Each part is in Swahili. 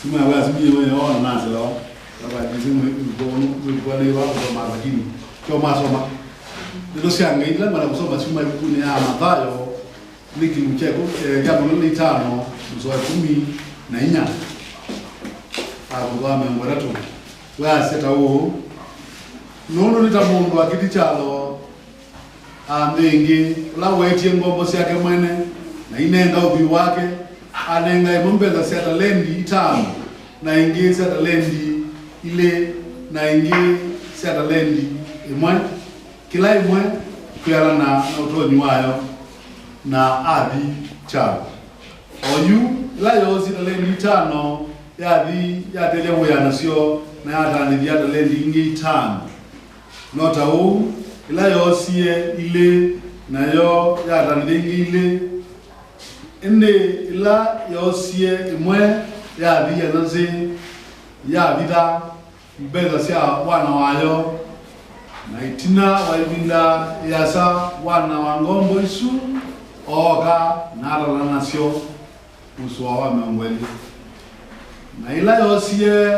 Sima wa simi wewe ona nasi lo. Baba jizimu kwa leo kwa makini. Kwa masoma. Ndio sianga ila mara kusoma sima kuni ya Mathayo liki mcheko jambo la 5 mzoa 14. Akugame ngoratu. Wa seta huo. Nono litamundu akiti chalo amengi la wetie ngombo siake mwene na inenda ubi wake anenga imumbeza seta lendi 5 na ingi seta lendi ile na ingi seta lendi imwe kila imwe kuyala na utoni wayo na adi chalo oyu la yosi seta lendi 5 ya telewe yanasio na atani ya lendi ingi 5 nota huu ila yosie ile na yo ya tandengi ile ende ila yosie imwe ya via nazi ya vida mbeza sia wana wayo na itina waibinda yasa wana wangombo isu oga nara la nasio uswa wa mengweli na ila yosie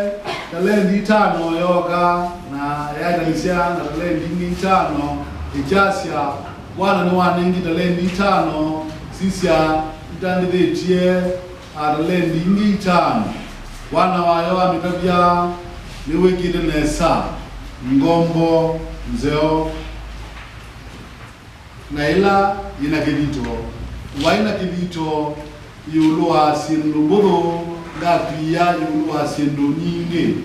talendi 5 yoga na ya dalisia na talendi 5 ijasia wana ni waningi talendi 5 sisia itandidetie talendi 5 wana wayo amitabia niwekide nesa ngombo mzeo na ila ina kidito waina kidito yulua sindubudo ngapia yulua sindo nyingi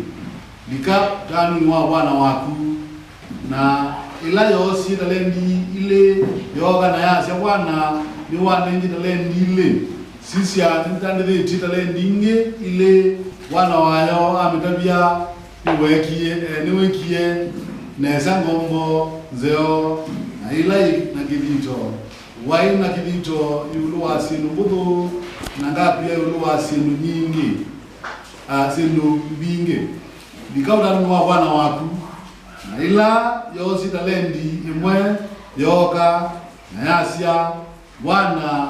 lika tanu wa wana waku na ila yosi talendi ile yoga na yasi wana ni wana ngi talendi ile sisi atindande de talendi nge ile wana wayo amitabia niwekie nesa ngombo zeo na ila na kidito wai na kidito yulua sindubudo na ngapia yulua sindo nyingi sindo bingi bikauda nwa wana waku na ila yosi talendi imwe yoka na yasia wana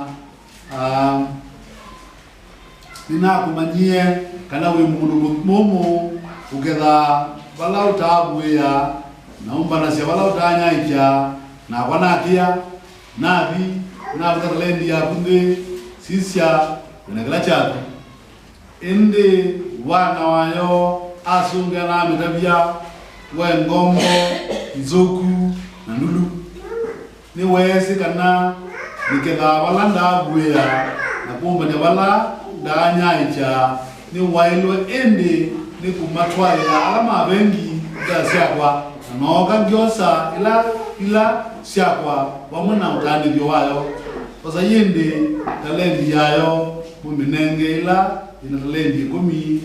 nina kumanyie kana we mundu momo ugetha bala utabuya na umbana sia bala utanya ija na kwanakia nabi na talendi ya kunde sisia unagala chatu ende wana wayo asunga na mitabia ngombo nzoku na nulu ni wese kana nikela balanda buya na pomba ne bala danya icha ni wailo ende ni kumatwa ya alama bengi da siakwa noga ngiosa ila siakwa bamuna utani byo wayo koza yende talendi yayo muminenge ila ina talendi 10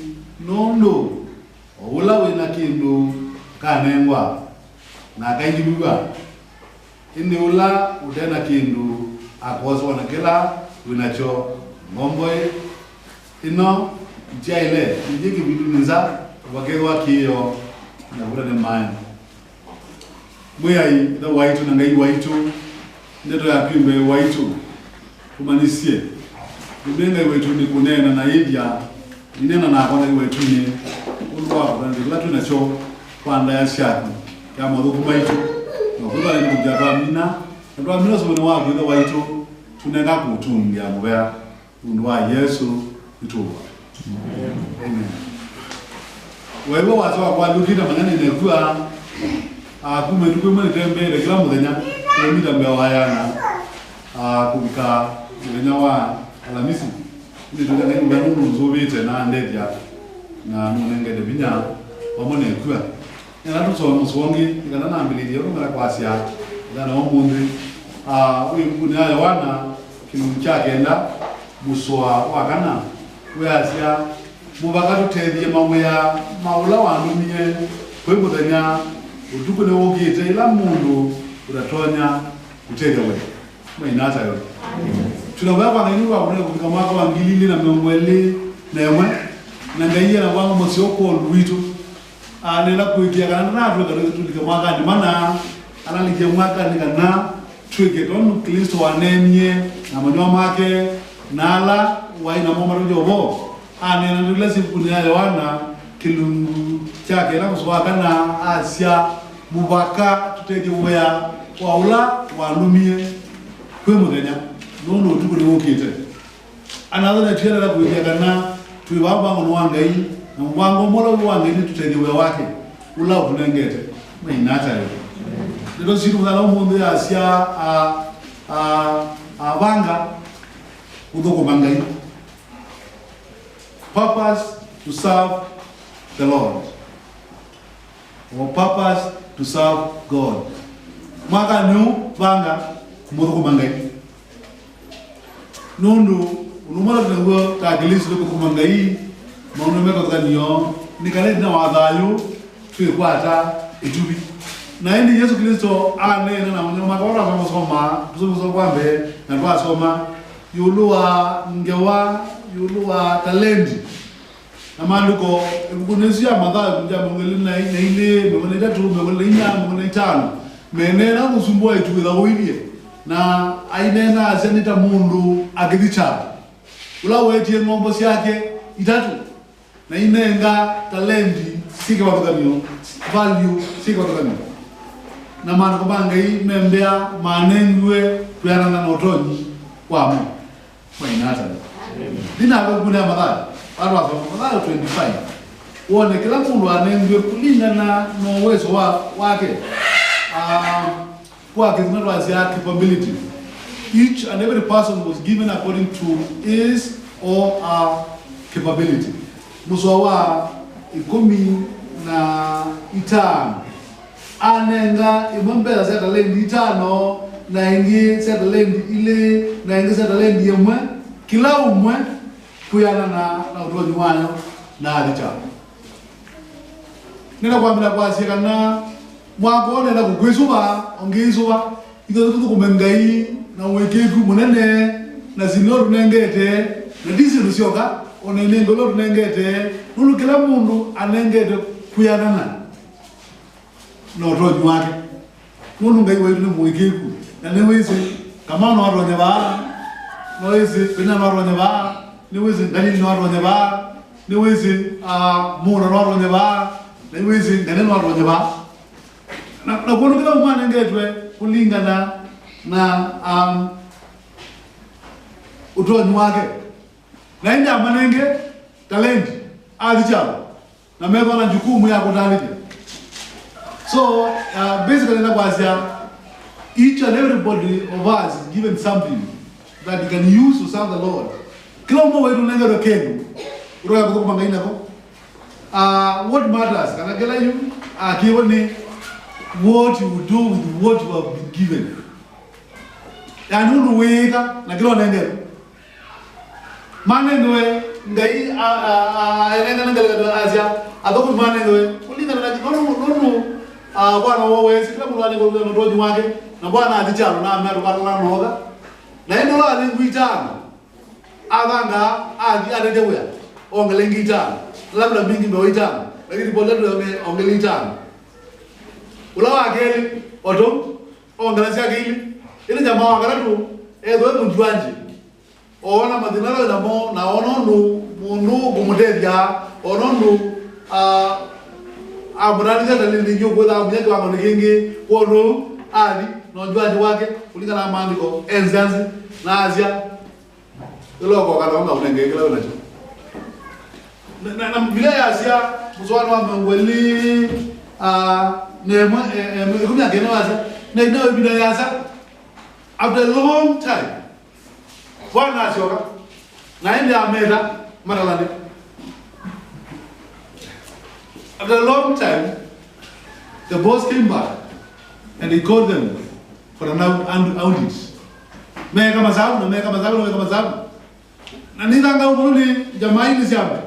nondo ula wena kindu kanengwa na kaingibiwa indi ula udena kindu akozo na kila winacho ngomboe ino jaile ndiki bidu niza wagewa kiyo na bura ne man muyai da waitu na ngai waitu ndeto ya pimbe waitu kumanisie ubenga wetu ni kunena na idia inena na kwa wetu ni ulwa kwa latu na cho kwanda ya shaka ya modu kumaitu no kuba ni kujabamina ndo amina so no wako ndo waitu tunenga kutungia mubea undwa Yesu ituwa amen wewe wazo kwa lukita manene ne kwa akume tukwe mwe tembele kila mudenya mita mbewa yana kubika mudenya wa alamisi ni tuka ngai nganu nzobite na ndedia na nunenge de binya wamone kwa na tuso musongi kana na mbili yo ngara kwasia na omundi uyu ya wana kintu cyagenda muswa wakana weasia mubakatu tedie mamwe ya maula wanumye kwemudanya utukune wogite ila mundu uratonya kutega we mainata yo tunaweza kwangani wa bure kufika mwaka wa 2020 na yemwe na ngaiya na wangu mosioko lwitu anela kuikia kana na atu kada tulika mwaka ni mana analike mwaka ni kana tweke don Kristo wanemye na manyo make nala waina mama rojo bo ane na ndula sipunia Yohana kilungu chake na kuswaka na Asia mubaka tutege wea waula walumie kwe mudenya nono tukuli wokite another na tiara la kuja kana tuibaba ngono wangai na mwango mola wangai ni tutege wea wake ula kunengete mainata yo ndio siku za mundu ya Asia banga udoko bangai purpose to serve the Lord or purpose to serve God maka nu banga kumudoko bangai nundu unumala tungo tagilisi ko bangai maunu meko kanyo nikale na wadhayo tuikwata etubi na ndi Yesu Kristo anena na mnyoma kwa kama soma tuzo kwambe na kwa soma yuluwa ngewa yuluwa talenti na maluko ekunesia madha kunja mongeli na ile mongeli tatu mongeli nya mongeli tano menena kusumbua ituweza uilie na ainena asenita mundu agidicha ula wetie ngombo yake itatu na inenga talenti sike watokanyo value sike watokanyo na maana kubanga hii membea manengwe kuyana na notonyi kwa mu kwa inata dina kuna madhara watu wa madhara 25 uone kila mtu anengwe kulingana na uwezo wake kwa kizungu azia capability. Each and every person was given according to his or her capability. Muswawa ikomi na itano anenga imambela seta lendi itano na ingi seta lendi ile na ingi seta lendi yemwe kila umwe kuyana na utoji wanyo na adicha nina kwambila kwa sikana mwakone na kugwisuba ongisuba iko kumengai na wekeku munene na sinoro nengete na disi rusioka onenengo lo nengete nulu kila mundu anengete kuyana na utoji wake nunu ngai wetu ni mwekeku na newezi kama no aronye ba newezi pena no aronye ba newezi ndani no aronye ba newezi mura no aronye ba newezi ndani no aronye ba na kono kila mwana ngetwe kulingana na utoji wake na inda manenge talent alichalo na meko na jukumu yako talent. So basically each and everybody of us is given something that you can use to serve the Lord. Kila mmoja wetu nenga rokeni. Uroya kutoka mangaina ko. What matters? Kana kila yu kiwoni what you do with what you have been given. Yani unu weka na kila nenga. Manenwe ngai nenga nenga Asia adoko manenwe kulingana na nono bwana wewe sikila mulwane kwa ndoji wake na bwana adichalo na ameru kwa noga na endo la linguitano aganga adedewe ongelengitano labda mingi mbeoitano lakini bola ongelitano ulawa akeli oto ongelasi akili ile jamaa wangalatu edo mjwanje ona madinalo na mo na ononu mundu gumutedia ononu abrani za dalili ndio kwa sababu yake wangu ngingi wono ali no jwaji wake kulingana na maandiko enzanzi na Asia loko kana unengekela unacho na bila ya Asia mzwano wa mweli nema kumya geno Asia na ndio bila ya Asia after a long time bwana asioka na ndio ameda maralani. After a long time, the boss came back and he called them for an audit. Meka mazabu. Na nidanga umuli jamaa hili siamba.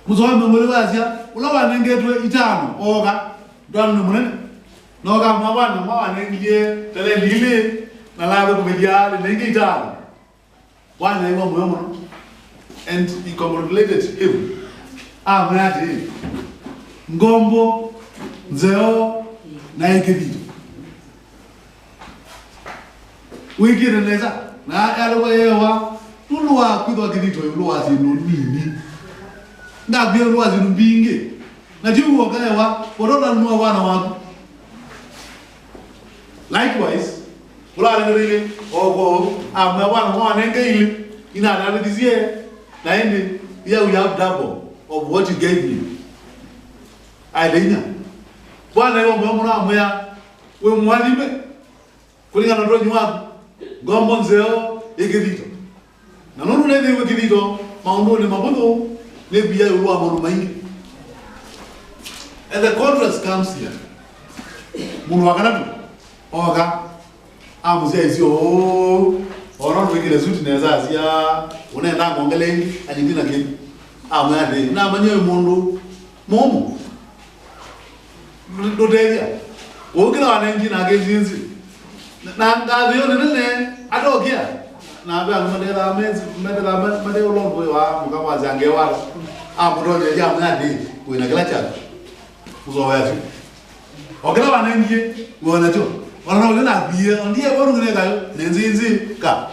Muzoa mweli wazia, ulawa nengetwe itano, oga, duanu munene. Noga mwa nengie, tele lili, na lawe kumidia, nenge itano. Wana iwa mwemono. And he congratulated him. Mwenati ngombo nzeo na ikebito wiki reneza na yalwa yewa nunu wa kwitwa kithito yu wa zinu nini ngabie lu wa zinu bingi na jiu wakaya wa orona nunu wana waku likewise ula ngere ogo amna wana wana ngeli ina na dizie na indi here we have double of what you gave me aidenya bwana yo mwana amya we mwalime kulingana ndo nywa gombo nzeo ikithito na nunu ne ndiwe kithito maundu ni mabudu ne biya yu amonu maingi and the contrast comes here munu wakana oga amuzia izio ono wikile zuti neza asia unaenda ngongelengi anyindina kini amwade na manyo mundu momo ndodeya wokila wanengi na gezinzi na ngavyo nene adokia na ba mandela amenzi mandela mandela longo wa mukamazi angewala amudoje ya mwade kuina kila chako uzoya tu okila wanengi wona cho wana wena biye ndiye boru ngene kayo nenzinzi ka.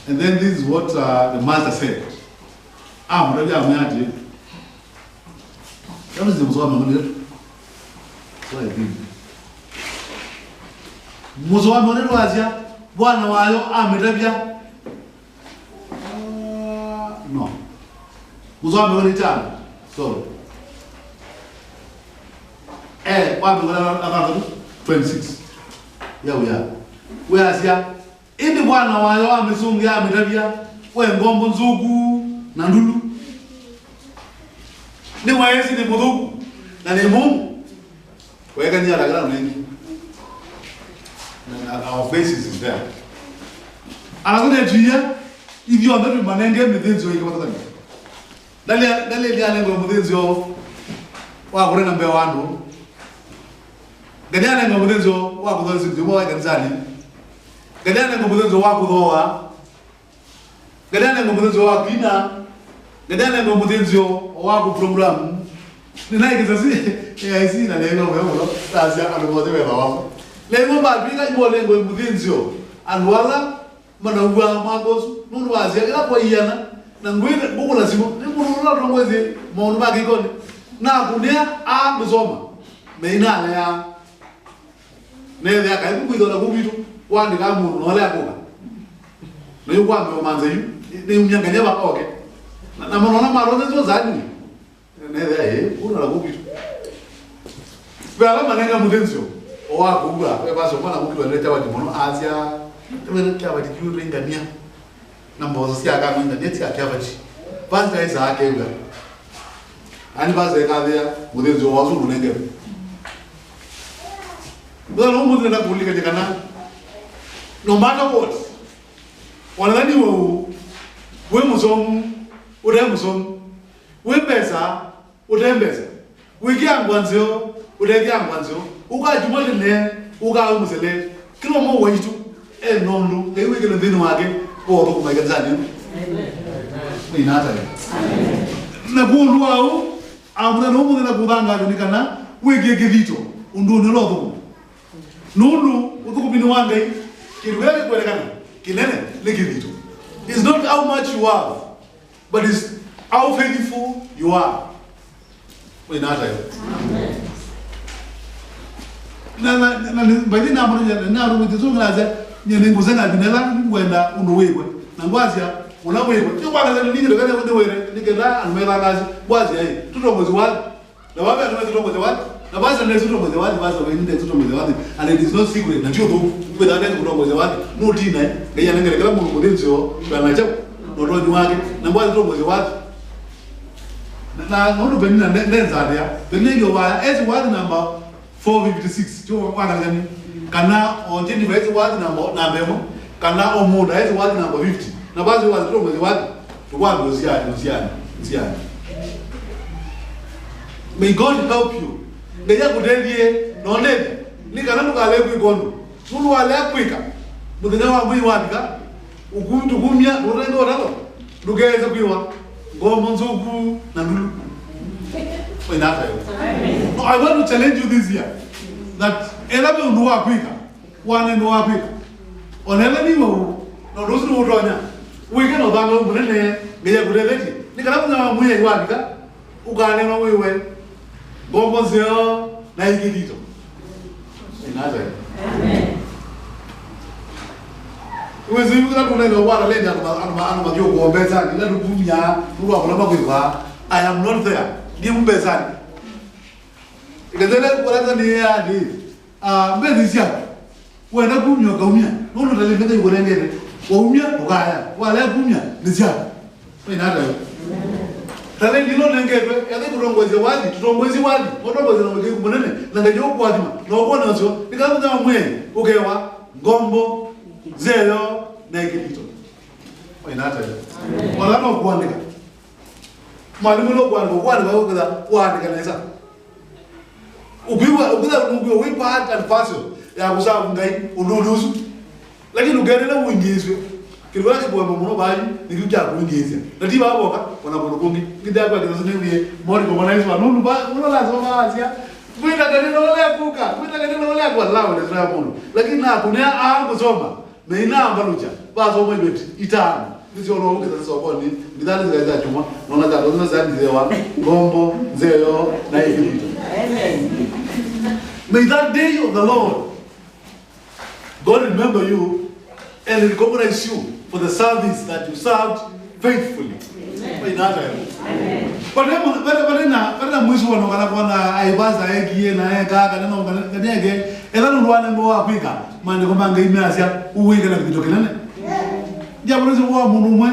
And then this is what the master said. Mraja amyati. Kama zimzoma ngene. So I think. Muzoma ngene wazia bwana wayo ametabya. No. Muzoma ngene tano. Sorry. Wapi ngala 26. Yeah, we are. We are here. Ini bwana wayo amesungi ametabia we ngombo nzugu na ndulu. Ni waezi ni mudhuku na ni Mungu. Weka ni alagala mengi. Our faces is there. Anakuna jia hivyo ndio manenge mdenzo yake kwa sababu. Dale ngo mdenzo wa kurena mbe wandu. Gadiana ngo mdenzo wa kudozi ndimo wa kanisani. Gadiana ngo mdenzo wa kudoa. Gadiana ngo mdenzo wa kina. Gadiana ngo mdenzo wa ku program. Nina ikizasi isi na lego wewe sasa alobote wewe wao. Lego ba bika ibole ngo mdenzo alwala manauwa magosu nunu wazi ila kwa iyana na ngwine buku lazima ni munula tongwezi maunu ba kikoni na kunia a mzoma meina ya nele ya kai kuido na kubitu wandi ka munu no le akuka no yukwa mbe manze yu ni umyanganya ba oke na mona maroze zo zani nele una la kubitu bala manenga mudenzio owa kuga we baso mwana kubitu ndio tawa dimono asia tuwe kia wadi kiu ringa mia na mbozo siya kama inga neti ya kia wadi basta isa hake uga ani basta ya kadhia mudezi wa wazu lunenge bila lumu zina kulika jikana no matter what wanadhani we musomu ude musomu we pesa ude pesa we kia ngwanzio ude kia ngwanzio uka jumali ne uka umusele kilo mo wajitu nondo ewe kile ndino wake kwa kwa magazani ni nata na bulu wao amuna no mu na kudanga ni kana wege gevito undo no lodo nulu utuko binu wangai kirwele kwele kana kinene le gevito. It's not how much you have but it's how faithful you are ni nata na bali na amuna na rumu tuzungaza nyene nguzana binela ngwenda unduwewe na ngwazia unawewe tyokwakaza ningiro kana ndewere ningenda anmela ngazi ngwazia yi tutomwezi wali na baba anwe tutomwezi wali na basa ne tutomwezi wali basa wende tutomwezi wali and it is not secret na tyo ku da ndezi tutomwezi wali no tina ngeya ngere kala mu mudenzio bana cha ndotonyi wake na ngwazi tutomwezi wali na ngono benina nenzadya beningyo wa as wali number 456 tyo kwakaza ni kana onjeni vezi wadi na memo kana omuda vezi wadi number 50 na bazi wadi tutomwezi wadi tukwambe uziani. May God help you. Ngeja kutendie nonende ni kana tukale kwikondo tulu wale kwika mudena wa mwi wadika ukuntu kumya urendo ralo lugeza kwiwa ngomo nzuku na ndulu wenata yo. No, I want to challenge you this year that elabe unduwa kwika wane ndo wapika onele niwo no dosu utonya wike no banga munene ngeya kuteleti nikala kuna muye iwabika ukane no wewe ngombo zio na ikidito inaza amen wezi ukala kuna no wala lenda anu majio kuombeza ila dubunya ruwa kula bagwa I am not there ni mbezani ikazele kulaza ni yadi mbezi sia wenda kumyo kaumia nono talifika yukorengere waumia ukaya wala kumya nisia inaza tale ndilo nengetwe yale kurongoze wali turongozi wali motongoze na wali kumonene nangajo kwatima nokona nazo nikamuza mwe ukewa ngombo zero na ikilito inaza wala no kuandika mwalimu no kuandika kuandika nesa ubiwa we part and parcel ya kusabu ngai unuduzu lakini ugerela uingizwe kilwa kibwa muno bayi nikuja kuingizia natiba aboka wanabona kungi kidakwa kizozene mori kwa mwana Yesu nunu ba uno lazima baazia mwita kaneno wala kuka mwita kaneno wala kwa lawo le zwa muno lakini na kunia kusoma meina ambaluja bazoma ibeti itano ndizo no ngeza sokoni ndani zikaza chuma naona za ndio zani zewa ngombo nzeo na hivi amen. May that day of the Lord God remember you and recognize you for the service that you served faithfully. Amen. But mwisho wanokana kwa aibaza egie na eka kaneno kanege elano ruana ngo akwika mande ko manga imeasia uwike na kitu kinene. Jabulizo wa munumwe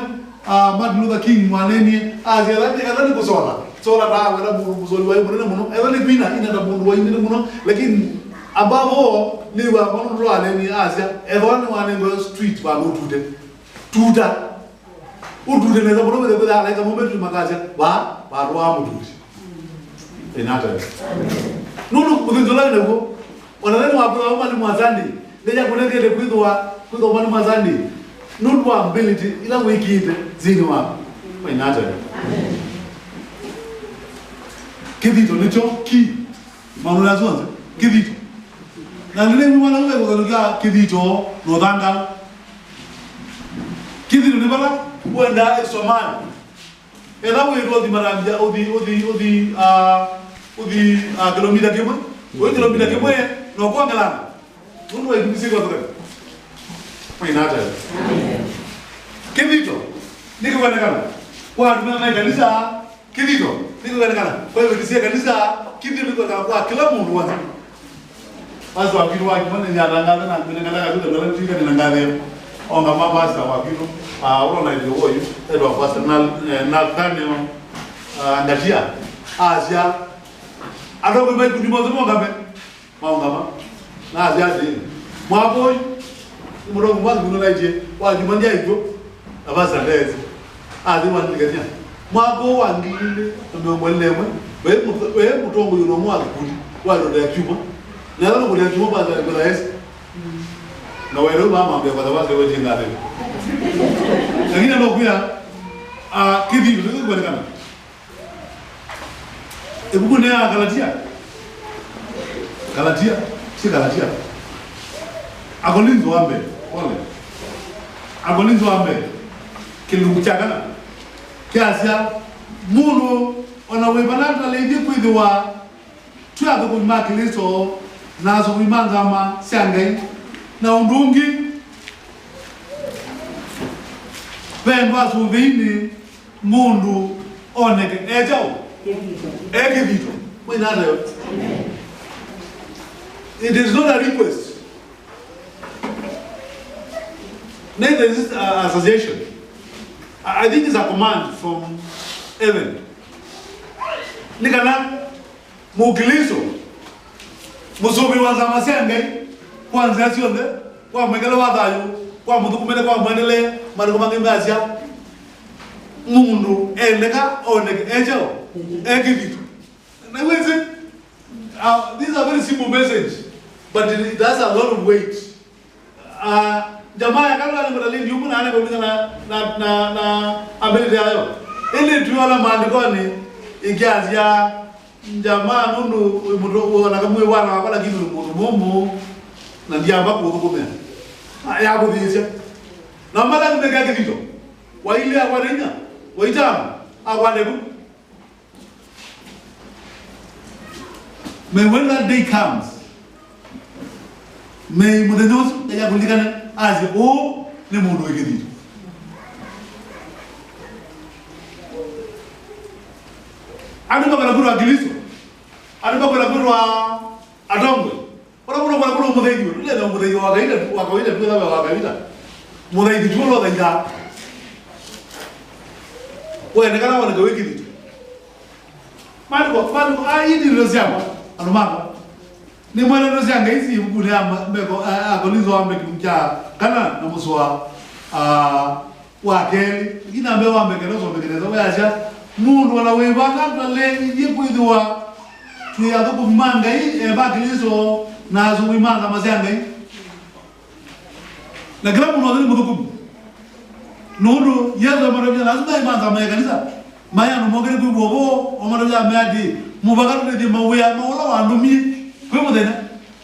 Martin Luther King mwaneni azela kusola sola ta wala muzoli wa munene muno elani bina ina da mundu wa ine muno lakini abavo ni wa mundu wa leni asia elani wanengo street ba lutude tuda udude neza muno bele bele ala kama mbetu makaza ba ruwa mudude inata nunu kuzinzola nebo wanaleni wa mali mwazandi ndeja kunengele kuidwa mali mwazandi nunu wa ability ila wikide zini wa inata kidito nicho ki manula zonze kidito na nile mwana uwe kuzalukia kidito no danga kidito ni bala uenda Somali ela wewe odi marambia odi kilomita kemwe we kilomita kemwe no kwa ngalana nunu wewe kubisi kwa kwa inata kidito niko kwa ngala kwa tuna kanisa kidito niko kana kwa hivyo kisia kanisa kidito niko kwa kila mtu wanza basi wakiru waki mwana nyaranga na ngana kazi ndio ndio ndio ngale onga mabasa wakiru unaona ndio huyo ndio basi na tani ngajia asia adogo mai kudimozo monga be maungama na asia ndio mwaboy muro mwangu nolaje wajimanja hivyo abasa ndezi wandikanya mwako wangile ndomwelemwe we mutongo yuno mwazi kuti walo da chuma na lalo kuti chuma baza kwa Yesu na wewe mama ambe kwa sababu wewe ngale lakini anakuya kidi ndio kuonekana ebuku ne Galatia si Galatia agolinzo ambe ole agolinzo ambe kilungu chakana kiasia munu wanawebanata leidi kuidwa tuyaga kumakiliso nazo kuimangama siangai na undungi pemba suvini mundu oneke ejao ekivito mwinata yo it is not a request neither is it an association. I think it's a command from heaven. Nikana mukiliso musubi wanza masenge kwanza sionde kwa megala wadayo kwa mudukumene kwa manele mariko mangembasia mundu endeka oneke ejo ekivitu na wezi these are very simple message but it has a lot of weight. Jamaa kama ni yuko na na ability hayo ili tuona maandikoni ikianzia jamaa nunu mtu wanakamwe wana wakala kitu mumu na ndiamba kwa kukomea ya kudhiisha Na mala nimeka kidito. Wa ile akwarenya. Wa itamu. Akwanebu. May when that day comes, may mudenos ya kulikana azi o ne mundu wekidito. Anu bakala kuru akiliso. Anu bakala kuru adongwe. Ora kuru mudeyo. Ile ndo mudeyo wakaida pia wakaida. Mudeyo tulo daida. Wewe nekana wana wekidito. Mariko aidi rozia anu mama. Ni mwana rozia ngaisi mkune mbeko akolizo ambe kimcha kana na muswa wakeli ina mbe wa mbeke nozo mbeke zo yaja mundu wala webanga tale yikuidwa tuya ko manga yi bakilizo na zo manga mazanga yi na gramu no ndani mudukum nondo yaza marabya lazima imanga maya kanisa maya no mogere ku bobo o marabya mayadi mubagaru de mawya mawla wandumi kwe mudena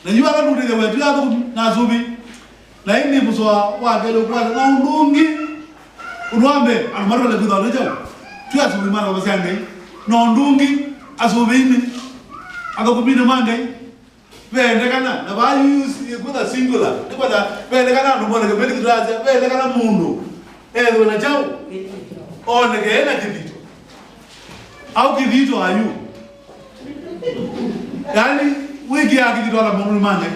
na yuwa ru de we tuya ko na zubi na ini muswa wakelo kwa na undungi unwambe amaro le kudalo jaw tuya zubi mara bazanga yi no ndungi azubi ni akakubini mangai vende kana na ba use kuda singular kuda vende kana no mona ke vende kudaza vende kana mundu ezo na jaw one ke na kidito au kidito ayu yani wiki ya kidito ala mundu mangai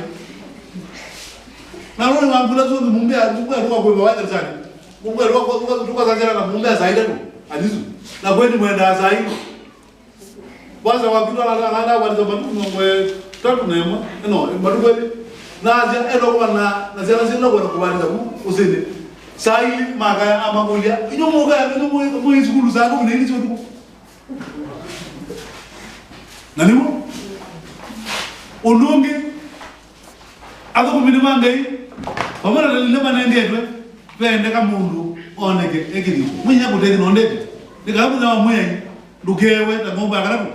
na roho ngambula zo mumbea kwa kwa wacha sana mumbea kwa sana na mumbea zaidi tu adizu na kwenda mwenda zaidi kwanza wakitwa la walizo mwe tatu nemo no madubele naja ero na zela zela kwa kubaliza usinde sai magaya amakulia inyo moga mu izikulu zako kuneni chotuko nanimo olonge ako kumini mangai pamara le manendetwe pende ka mundu oneke ekiri munya kuteki nondeke ndikabu na mwenye lugewe na ngomba akarabu.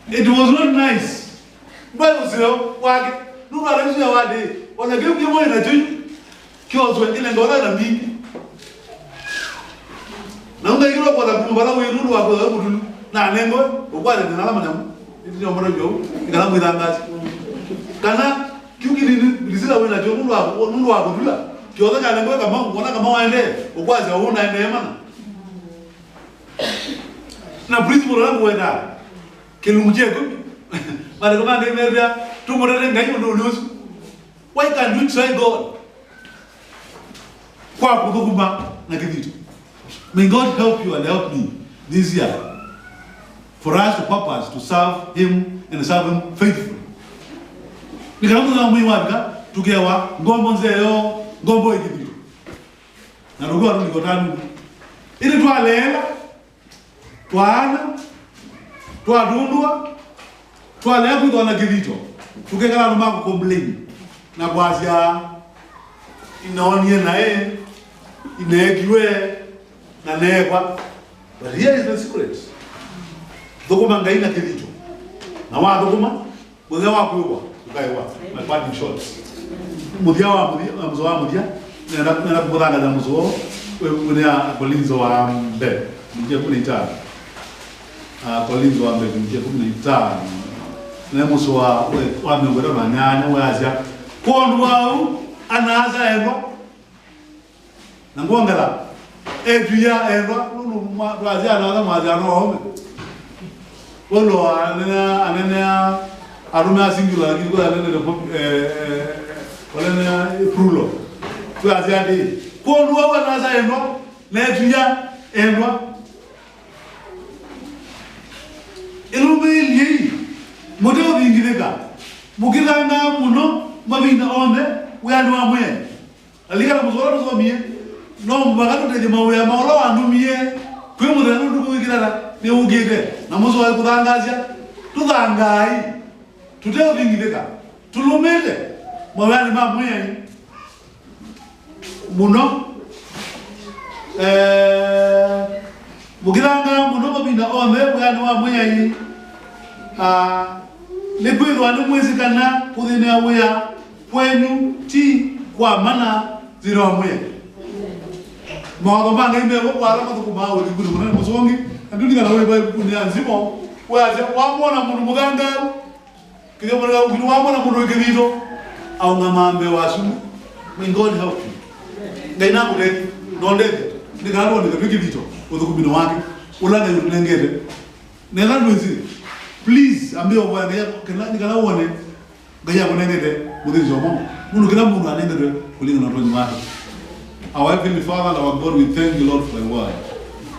It was not nice. But zero wage nuka razi ya wade wana geuke moyo na juu kiozo wengine ngora na mingi na unga hilo kwa sababu bala wewe nuru wako budu na nengo ukwaje na alama nyamu ndio mbona jo ikala mwidangati kana kiuki lizira wewe na juu nuru wako dula kiozo kana nengo kama unaona kama waende ukwaje una ende mana na principle langu wenda kilumjeko But come on, tomorrow you lose. Why can't you try God? May God help you and help me this year for us to purpose to serve Him and serve Him faithfully. Nikamuza mwiwaka tukewa ngombo nzeyo ngombo ikibitu. Na rugo aru nikotanu. Ili twalela twana twadundwa twale kuitwa na kivito tukekala numako complain na bwazia inaonie nae inekiwe na nekwa. But here is the secret. Dokuma ngaina kivito na wa dokuma mwe wa kuwa ukaiwa my parting shots mudia wa mzoa mudia na kubanga na mzoa unia kolinzo wa mbe mje kunita kolinzo wa mbe mje kunita na muso wa mngora manyanya waza kondo wao anaza ego na ngongala etuya ego lulu waza anaza maza no home olo anena aruma singular kiko anena wala prulo waza ndi kondo wao anaza ego na etuya ego ilumeli modelo bingireka mukiranga muno mabinda onde uyani wa mwe alikala muzora zomie no mbagano teje mawe maolo andumie kwe modelo nduko wikirala ne ugege na muzo wa kudangazya tudangai tuteo bingireka tulumele mawani mamwe muno mukiranga muno mabinda onde uyani wa mwe Lekwelo anumwezi kana kudhine awea kwenu ti kwa mana zino amwe Mama ngine wala matukuma we kugulu kuna musongi anduli kana we ba kunya nzimo waje wamona mundu muganga kile mwana ukili wamona mundu wekilito au ngamambe wasu. May God help you. Ngaina kule ndondeke ndikalo ndikilito udukubino wake ulanga yulengete nela ndozi please ambio bwana kana ndikalaone ngaya kunengete mudizo mo mundu kila mundu anengete kulinga na roho wake. Our Heavenly Father, our God, we thank you, Lord, for your word.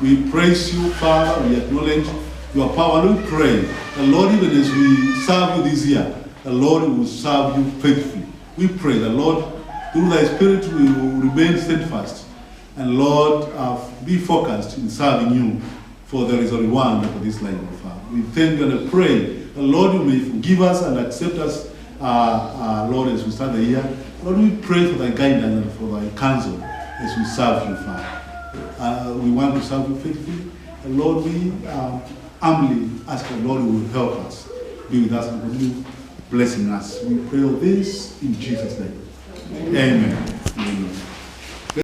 We praise you, Father. We acknowledge your power. And we pray that, Lord, even as we serve you this year, the Lord will serve you faithfully. We pray that, Lord, through thy Spirit, we will remain steadfast. And, Lord, be focused in serving you, for there is only one for this life, Father. We thank you and pray that, Lord, you may forgive us and accept us, Lord, as we start the year. Lord, we pray for thy guidance and for thy counsel as we serve you, Father. We want to serve you faithfully. And Lord, we humbly ask that, Lord, you will help us. Be with us and continue blessing us. We pray all this in Jesus' name. Amen. Amen.